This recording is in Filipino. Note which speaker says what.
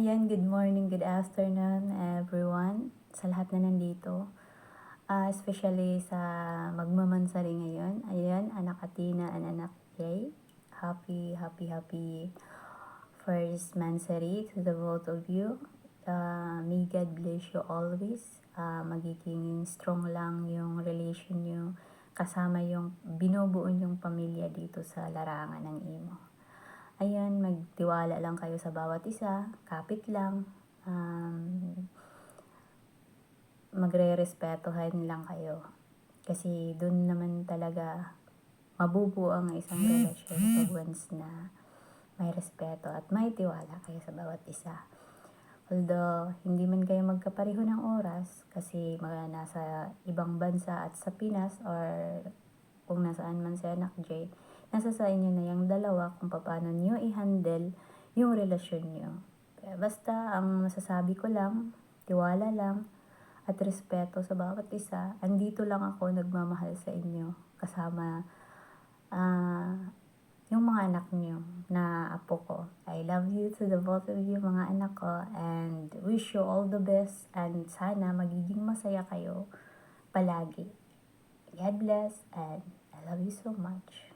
Speaker 1: Ayan, good morning, good afternoon everyone sa lahat na nandito. Especially sa magmamansari ngayon. Ayan, anak Atina and anak Jay. Happy first mansari to the both of you. May God bless you always. Magiging strong lang yung relation nyo kasama yung binubuo yung pamilya dito sa larangan ng imo. Ayan, magtiwala lang kayo sa bawat isa, kapit lang, magre-respetohan lang kayo. Kasi dun naman talaga mabubuo ang isang relasyon pag once na may respeto at may tiwala kayo sa bawat isa. Although, hindi man kayo magkapareho ng oras kasi nasa ibang bansa at sa Pinas or kung nasaan man si anak Jay, nasa sa inyo na yung dalawa kung paano nyo i-handle yung relasyon nyo. Basta, ang masasabi ko lang, tiwala lang, at respeto sa bawat isa. Andito lang ako nagmamahal sa inyo. Kasama yung mga anak nyo na apo ko. I love you to the both of you mga anak ko and wish you all the best and sana magiging masaya kayo palagi. God bless and I love you so much.